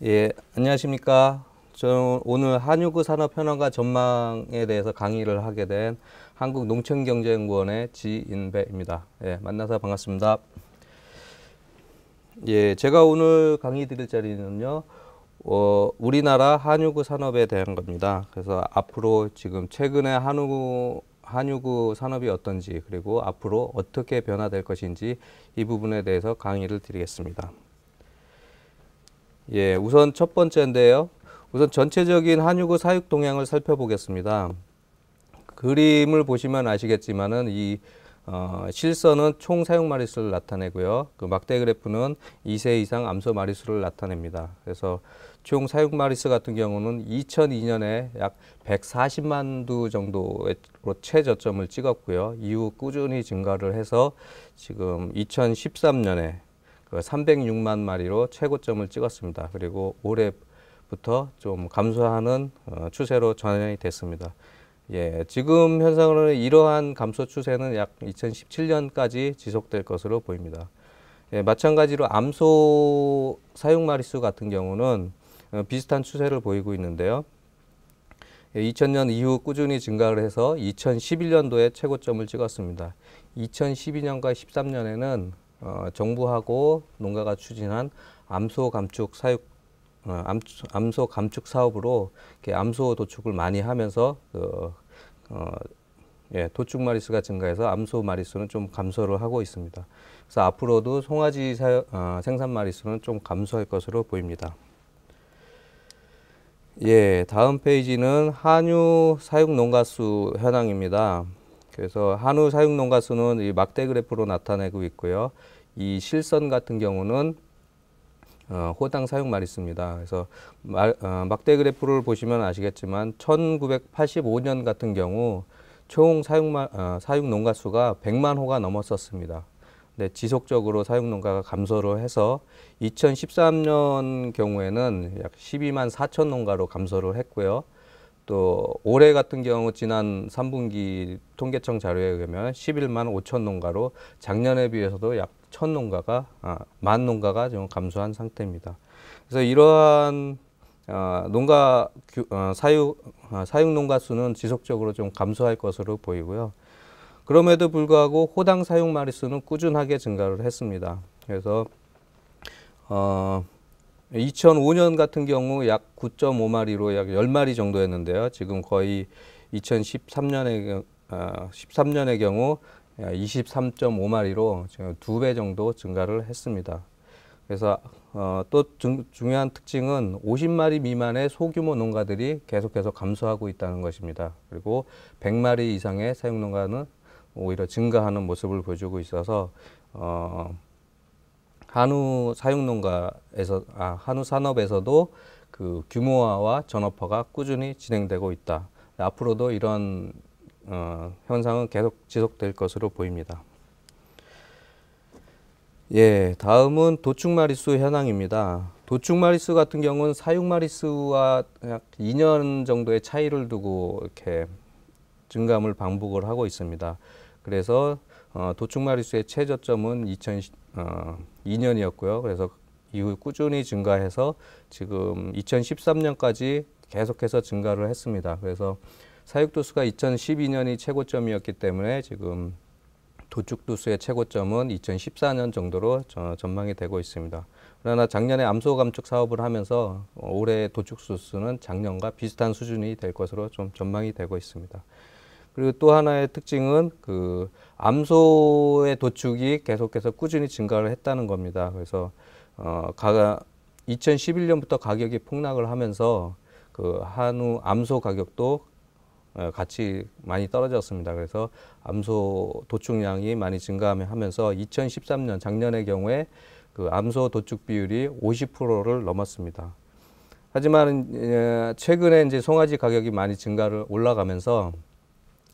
예, 안녕하십니까. 저는 오늘 한유구 산업 현황과 전망에 대해서 강의를 하게 된 한국농촌경제연구원의 지인배입니다. 예, 만나서 반갑습니다. 예, 제가 오늘 강의 드릴 자리는요, 우리나라 한유구 산업에 대한 겁니다. 그래서 앞으로 지금 최근에 한유구 산업이 어떤지, 그리고 앞으로 어떻게 변화될 것인지 이 부분에 대해서 강의를 드리겠습니다. 예, 우선 첫 번째인데요. 우선 전체적인 한유구 사육 동향을 살펴보겠습니다. 그림을 보시면 아시겠지만은 실선은 총 사육 마리수를 나타내고요. 그 막대 그래프는 2세 이상 암소 마리수를 나타냅니다. 그래서 총 사육 마리수 같은 경우는 2002년에 약 140만 두 정도로 최저점을 찍었고요. 이후 꾸준히 증가를 해서 지금 2013년에 306만 마리로 최고점을 찍었습니다. 그리고 올해부터 좀 감소하는 추세로 전환이 됐습니다. 예, 지금 현상으로는 이러한 감소 추세는 약 2017년까지 지속될 것으로 보입니다. 예, 마찬가지로 암소 사육 마리수 같은 경우는 비슷한 추세를 보이고 있는데요. 2000년 이후 꾸준히 증가를 해서 2011년도에 최고점을 찍었습니다. 2012년과 13년에는 정부하고 농가가 추진한 암소 감축 사업으로 이렇게 암소 도축을 많이 하면서 도축 마리수가 증가해서 암소 마리수는 좀 감소를 하고 있습니다. 그래서 앞으로도 송아지 생산 마리수는 좀 감소할 것으로 보입니다. 예, 다음 페이지는 한유 사육 농가 수 현황입니다. 그래서 한우 사육 농가 수는 이 막대 그래프로 나타내고 있고요. 이 실선 같은 경우는 호당 사육 마리수입니다. 그래서 막대 그래프를 보시면 아시겠지만 1985년 같은 경우 총 사육 농가 수가 100만 호가 넘었었습니다. 네, 지속적으로 사육 농가가 감소를 해서 2013년 경우에는 약 12만 4천 농가로 감소를 했고요. 또 올해 같은 경우 지난 3분기 통계청 자료에 의하면 11만 5천 농가로 작년에 비해서도 약 1만 농가가 좀 감소한 상태입니다. 그래서 이러한 사육 농가 수는 지속적으로 좀 감소할 것으로 보이고요. 그럼에도 불구하고 호당 사육 마리수는 꾸준하게 증가를 했습니다. 그래서 2005년 같은 경우 약 9.5마리로 약 10마리 정도였는데요. 지금 거의 13년의 경우 23.5마리로 지금 2배 정도 증가를 했습니다. 그래서 또 중요한 특징은 50마리 미만의 소규모 농가들이 계속해서 감소하고 있다는 것입니다. 그리고 100마리 이상의 사육 농가는 오히려 증가하는 모습을 보여주고 있어서 한우 산업에서도 그 규모화와 전업화가 꾸준히 진행되고 있다. 앞으로도 이런 현상은 계속 지속될 것으로 보입니다. 예, 다음은 도축 마리수 현황입니다. 도축 마리수 같은 경우는 사육 마리수와 약 2년 정도의 차이를 두고 이렇게 증감을 반복을 하고 있습니다. 그래서 도축 마리수의 최저점은 2002년이었고요. 그래서 이후 꾸준히 증가해서 지금 2013년까지 계속해서 증가를 했습니다. 그래서 사육도수가 2012년이 최고점이었기 때문에 지금 도축도수의 최고점은 2014년 정도로 전망이 되고 있습니다. 그러나 작년에 암소 감축 사업을 하면서 올해 도축수수는 작년과 비슷한 수준이 될 것으로 좀 전망이 되고 있습니다. 그리고 또 하나의 특징은 그 암소의 도축이 계속해서 꾸준히 증가를 했다는 겁니다. 그래서 2011년부터 가격이 폭락을 하면서 그 암소 가격도 같이 많이 떨어졌습니다. 그래서 암소 도축량이 많이 증가하면서 2013년 작년의 경우에 그 암소 도축 비율이 50%를 넘었습니다. 하지만 최근에 이제 송아지 가격이 많이 올라가면서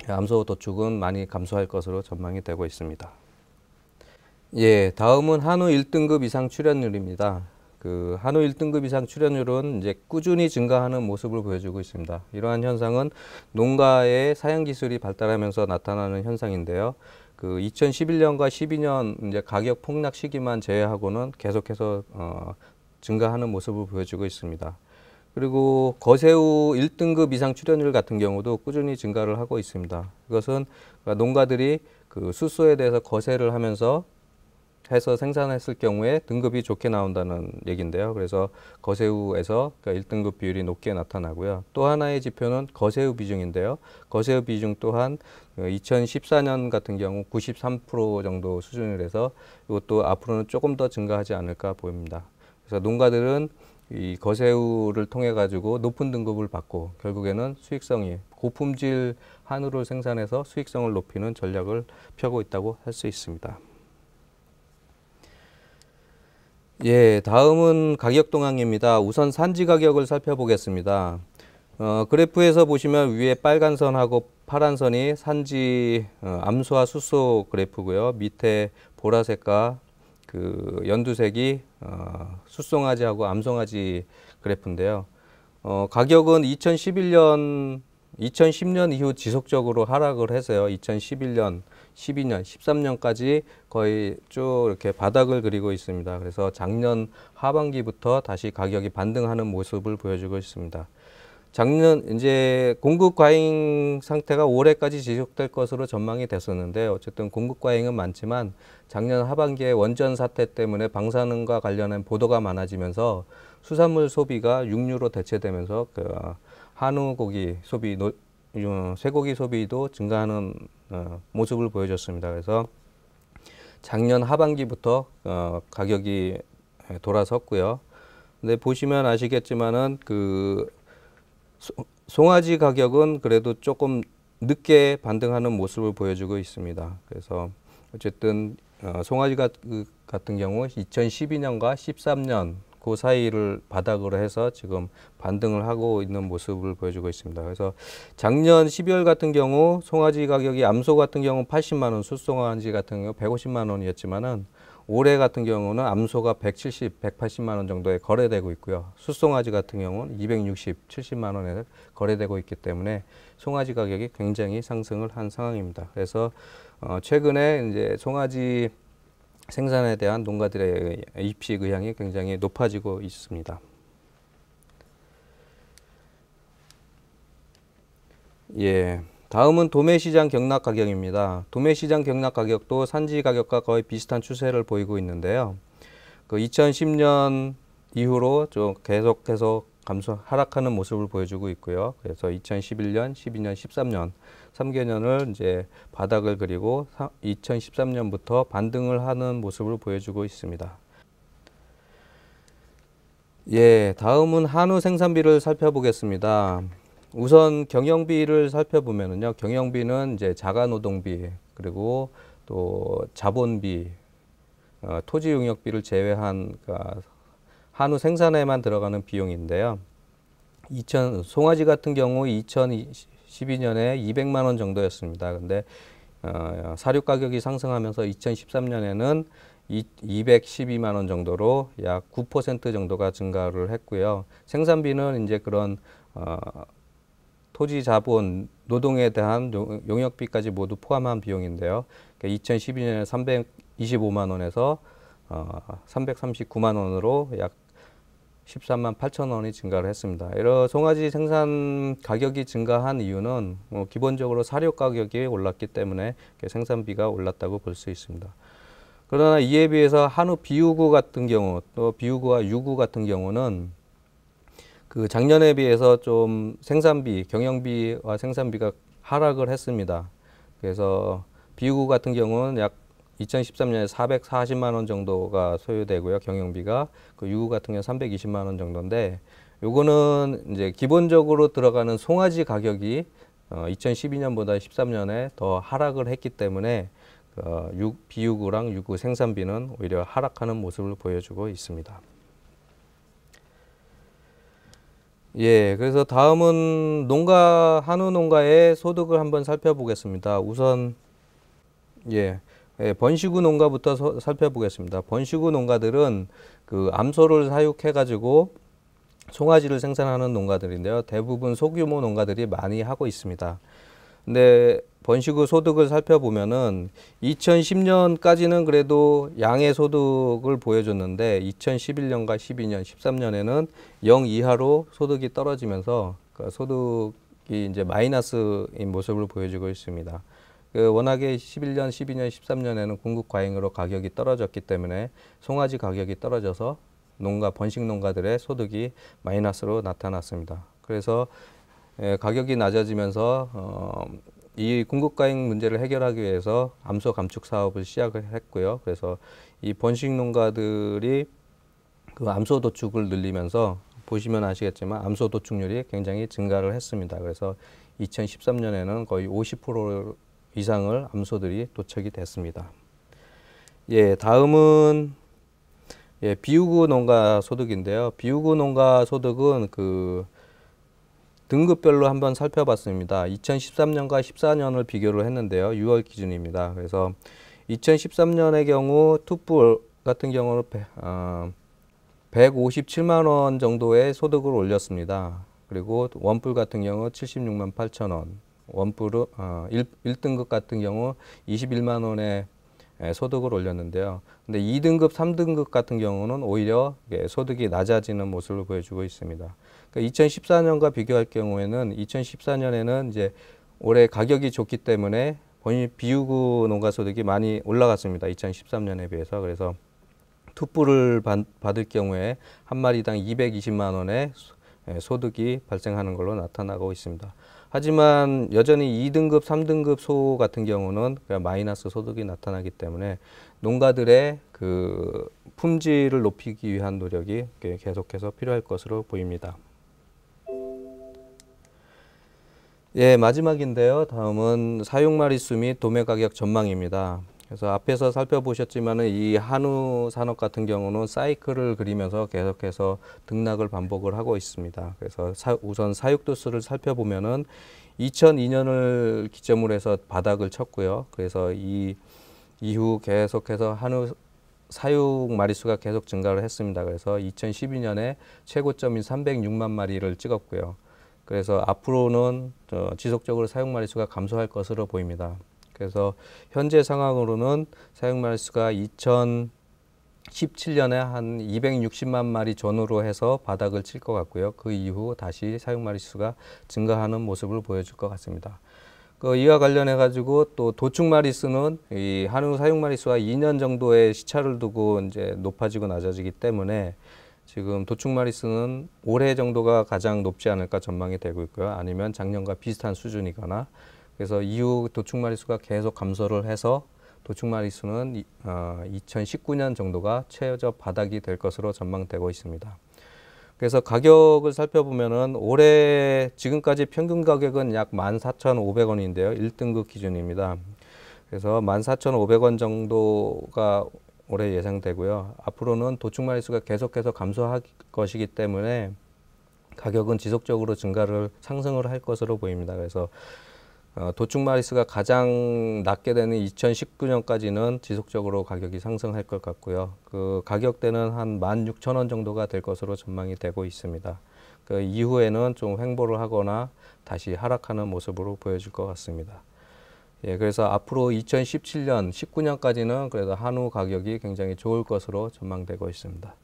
암소 도축은 많이 감소할 것으로 전망이 되고 있습니다. 예, 다음은 한우 1등급 이상 출현율입니다. 그 한우 1등급 이상 출현율은 이제 꾸준히 증가하는 모습을 보여주고 있습니다. 이러한 현상은 농가의 사양 기술이 발달하면서 나타나는 현상인데요. 그 2011년과 12년 이제 가격 폭락 시기만 제외하고는 계속해서 증가하는 모습을 보여주고 있습니다. 그리고 거새우 1등급 이상 출현율 같은 경우도 꾸준히 증가를 하고 있습니다. 이것은 농가들이 그 수소에 대해서 거세를 하면서 해서 생산했을 경우에 등급이 좋게 나온다는 얘기인데요. 그래서 거새우에서 1등급 비율이 높게 나타나고요. 또 하나의 지표는 거새우 비중인데요. 거새우 비중 또한 2014년 같은 경우 93% 정도 수준이라서 이것도 앞으로는 조금 더 증가하지 않을까 보입니다. 그래서 농가들은 이 거새우를 통해 가지고 높은 등급을 받고 결국에는 수익성이 고품질 한우를 생산해서 수익성을 높이는 전략을 펴고 있다고 할 수 있습니다. 예, 다음은 가격 동향입니다. 우선 산지 가격을 살펴보겠습니다. 그래프에서 보시면 위에 빨간 선하고 파란 선이 산지 암소와 숫소 그래프고요. 밑에 보라색과 그 연두색이 숫송아지하고 암송아지 그래프인데요. 가격은 2010년 이후 지속적으로 하락을 해서요. 2011년, 12년, 13년까지 거의 쭉 이렇게 바닥을 그리고 있습니다. 그래서 작년 하반기부터 다시 가격이 반등하는 모습을 보여주고 있습니다. 작년 이제 공급 과잉 상태가 올해까지 지속될 것으로 전망이 됐었는데 어쨌든 공급 과잉은 많지만 작년 하반기에 원전 사태 때문에 방사능과 관련한 보도가 많아지면서 수산물 소비가 육류로 대체되면서 그 한우 고기 소비, 쇠고기 소비도 증가하는 모습을 보여줬습니다. 그래서 작년 하반기부터 가격이 돌아섰고요. 근데 보시면 아시겠지만은 그 송아지 가격은 그래도 조금 늦게 반등하는 모습을 보여주고 있습니다. 그래서 어쨌든 송아지 같은 경우 2012년과 13년 그 사이를 바닥으로 해서 지금 반등을 하고 있는 모습을 보여주고 있습니다. 그래서 작년 12월 같은 경우 송아지 가격이 암소 같은 경우 80만 원, 숫송아지 같은 경우 150만 원이었지만은 올해 같은 경우는 암소가 170, 180만 원 정도에 거래되고 있고요. 숫송아지 같은 경우는 260, 70만 원에 거래되고 있기 때문에 송아지 가격이 굉장히 상승을 한 상황입니다. 그래서 최근에 이제 송아지 생산에 대한 농가들의 입식 의향이 굉장히 높아지고 있습니다. 예, 다음은 도매시장 경락 가격입니다. 도매시장 경락 가격도 산지 가격과 거의 비슷한 추세를 보이고 있는데요. 그 2010년 이후로 좀 계속해서 하락하는 모습을 보여주고 있고요. 그래서 2011년, 12년, 13년 3개년을 이제 바닥을 그리고 2013년부터 반등을 하는 모습을 보여주고 있습니다. 예, 다음은 한우 생산비를 살펴보겠습니다. 우선 경영비를 살펴보면은요, 경영비는 이제 자가노동비 그리고 또 자본비, 토지 용역비를 제외한 한우 생산에만 들어가는 비용인데요. 송아지 같은 경우 2012년에 200만 원 정도였습니다. 근데 사료 가격이 상승하면서 2013년에는 212만 원 정도로 약 9% 정도가 증가를 했고요. 생산비는 이제 그런 토지 자본, 노동에 대한 용역비까지 모두 포함한 비용인데요. 2012년에 325만 원에서 339만 원으로 약 13만 8천 원이 증가를 했습니다. 이런 송아지 생산 가격이 증가한 이유는 기본적으로 사료 가격이 올랐기 때문에 생산비가 올랐다고 볼 수 있습니다. 그러나 이에 비해서 한우 비우구 같은 경우, 또 비우구와 유구 같은 경우는 그 작년에 비해서 좀 생산비, 경영비와 생산비가 하락을 했습니다. 그래서 비우구 같은 경우는 약 2013년에 440만 원 정도가 소요되고요. 경영비가 그 유구 같은 경우 320만 원 정도인데 요거는 이제 기본적으로 들어가는 송아지 가격이 2012년보다 13년에 더 하락을 했기 때문에 비유구랑 유구 생산비는 오히려 하락하는 모습을 보여주고 있습니다. 예, 그래서 다음은 한우 농가의 소득을 한번 살펴보겠습니다. 우선 번식우 농가부터 살펴보겠습니다. 번식우 농가들은 그 암소를 사육해 가지고 송아지를 생산하는 농가들인데요. 대부분 소규모 농가들이 많이 하고 있습니다. 근데 번식 후 소득을 살펴보면은 2010년까지는 그래도 양의 소득을 보여줬는데 2011년과 12년, 13년에는 0 이하로 소득이 떨어지면서 그 소득이 이제 마이너스인 모습을 보여주고 있습니다. 그 워낙에 11년, 12년, 13년에는 공급 과잉으로 가격이 떨어졌기 때문에 송아지 가격이 떨어져서 번식 농가들의 소득이 마이너스로 나타났습니다. 그래서 가격이 낮아지면서 이 공급 과잉 문제를 해결하기 위해서 암소 감축 사업을 시작을 했고요. 그래서 이 번식 농가들이 그 암소 도축을 늘리면서 보시면 아시겠지만 암소 도축률이 굉장히 증가를 했습니다. 그래서 2013년에는 거의 50% 이상을 암소들이 도축이 됐습니다. 예, 다음은 비우구 농가 소득인데요. 비우구 농가 소득은 그 등급별로 한번 살펴봤습니다. 2013년과 14년을 비교를 했는데요. 6월 기준입니다. 그래서 2013년의 경우 투뿔 같은 경우는 157만 원 정도의 소득을 올렸습니다. 그리고 원뿔 같은 경우 76만 8천 원, 원뿔은 1등급 같은 경우 21만 원의 소득을 올렸는데요. 근데 2등급, 3등급 같은 경우는 오히려 소득이 낮아지는 모습을 보여주고 있습니다. 그러니까 2014년과 비교할 경우에는 2014년에는 이제 올해 가격이 좋기 때문에 비우구 농가 소득이 많이 올라갔습니다. 2013년에 비해서. 그래서 투뿔을 받을 경우에 한 마리당 220만 원의 소득이 발생하는 걸로 나타나고 있습니다. 하지만 여전히 2등급, 3등급 소 같은 경우는 마이너스 소득이 나타나기 때문에 농가들의 그 품질을 높이기 위한 노력이 계속해서 필요할 것으로 보입니다. 예, 마지막인데요. 다음은 사육마리수 및 도매 가격 전망입니다. 그래서 앞에서 살펴보셨지만은 이 한우 산업 같은 경우는 사이클을 그리면서 계속해서 등락을 반복을 하고 있습니다. 그래서 우선 사육도수를 살펴보면은 2002년을 기점으로 해서 바닥을 쳤고요. 그래서 이 이후 계속해서 한우 사육 마리수가 계속 증가를 했습니다. 그래서 2012년에 최고점인 306만 마리를 찍었고요. 그래서 앞으로는 지속적으로 사육 마리수가 감소할 것으로 보입니다. 그래서 현재 상황으로는 사육 마리수가 2017년에 한 260만 마리 전후로 해서 바닥을 칠 것 같고요. 그 이후 다시 사육 마리수가 증가하는 모습을 보여줄 것 같습니다. 이와 관련해 가지고 또 도축 마리수는 이 한우 사육 마리수와 2년 정도의 시차를 두고 이제 높아지고 낮아지기 때문에 지금 도축 마리수는 올해 정도가 가장 높지 않을까 전망이 되고 있고요. 아니면 작년과 비슷한 수준이거나 그래서 이후 도축 마리수가 계속 감소를 해서 도축 마리수는 2019년 정도가 최저 바닥이 될 것으로 전망되고 있습니다. 그래서 가격을 살펴보면은 올해 지금까지 평균 가격은 약 14,500원인데요. 1등급 기준입니다. 그래서 14,500원 정도가 올해 예상되고요. 앞으로는 도축 마리수가 계속해서 감소할 것이기 때문에 가격은 지속적으로 상승을 할 것으로 보입니다. 그래서 도축 마리수가 가장 낮게 되는 2019년까지는 지속적으로 가격이 상승할 것 같고요. 그 가격대는 한 16,000원 정도가 될 것으로 전망이 되고 있습니다. 그 이후에는 좀 횡보를 하거나 다시 하락하는 모습으로 보여질 것 같습니다. 예, 그래서 앞으로 2017년, 19년까지는 그래도 한우 가격이 굉장히 좋을 것으로 전망되고 있습니다.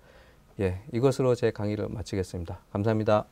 예, 이것으로 제 강의를 마치겠습니다. 감사합니다.